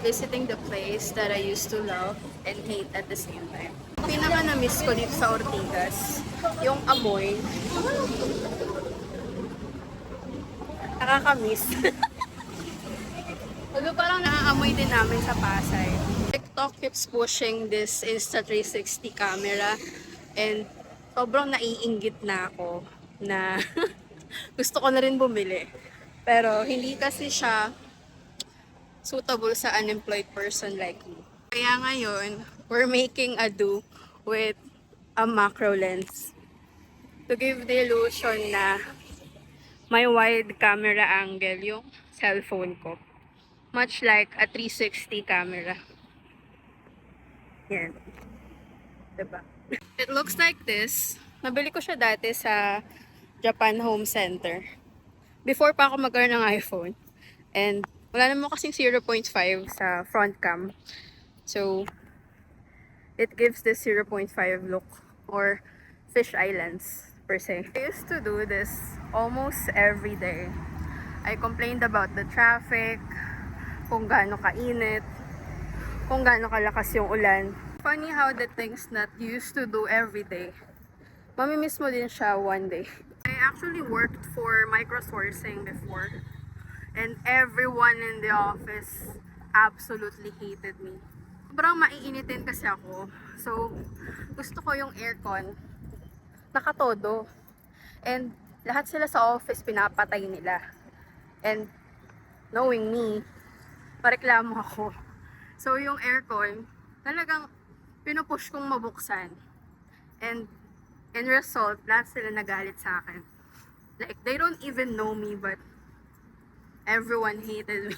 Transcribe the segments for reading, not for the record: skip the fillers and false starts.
visiting the place that I used to love and hate at the same time. Pinaka na-miss ko dito sa Ortigas, yung amoy. Nakaka-miss. Although parang naaamoy din namin sa Pasay. TikTok keeps pushing this Insta360 camera and sobrang naiinggit na ako na gusto ko na rin bumili. Pero hindi kasi siya suitable sa unemployed person like me. Kaya ngayon, we're making a do with a macro lens to give the illusion na may wide camera angle yung cellphone ko. Much like a 360 camera. Yan. Diba? It looks like this. Nabili ko siya dati sa Japan Home Center. Before pa ako magkaroon ng iPhone. And wala naman kasing 0.5 sa front cam. So, it gives this 0.5 look or fish lens per se. I used to do this almost every day. I complained about the traffic, kung gaano kainit, kung gaano kalakas yung ulan. Funny how the things that you used to do every day, mamimiss mo din siya one day. I actually worked for microsourcing before, and everyone in the office absolutely hated me. Sobrang maiinitin kasi ako. So, gusto ko yung aircon nakatodo. And lahat sila sa office pinapatay nila. And knowing me, pareklamo ako. So, yung aircon, talagang pinupush kong mabuksan. And in result, lahat sila nagalit sa akin. Like, they don't even know me, but everyone hated me.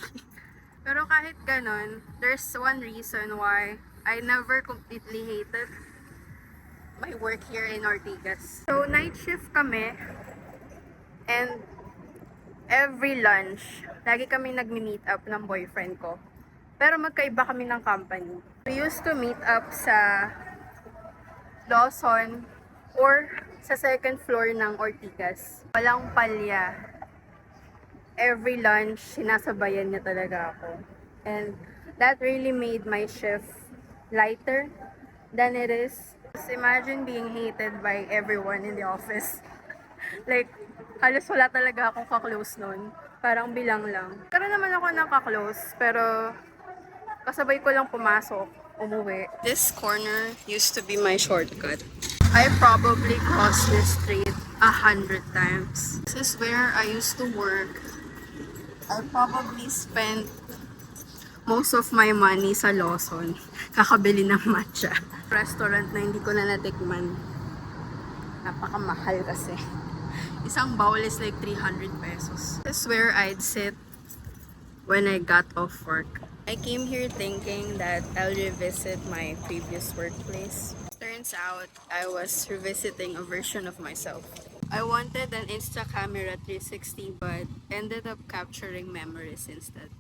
Pero kahit ganon, there's one reason why I never completely hated my work here in Ortigas. So, night shift kami. And every lunch, lagi kami nagmi-meet up ng boyfriend ko. Pero magkaiba kami ng company. We used to meet up sa Lawson or sa second floor ng Ortigas. Walang palya. Every lunch, sinasabayan niya talaga ako. And that really made my shift lighter than it is. Just imagine being hated by everyone in the office. Like, halos wala talaga akong kaklose nun. Parang bilang lang. Pero naman ako ng kaklose, pero kasabay ko lang pumasok, umuwi. This corner used to be my shortcut. I probably crossed this street 100 times. This is where I used to work. I probably spent most of my money sa Lawson. Kakabili ng matcha. Restaurant na hindi ko na natikman. Napakamahal kasi. Isang bowl is like 300 pesos. This is where I'd sit when I got off work. I came here thinking that I'll revisit my previous workplace. Turns out, I was revisiting a version of myself. I wanted an Insta camera 360 but ended up capturing memories instead.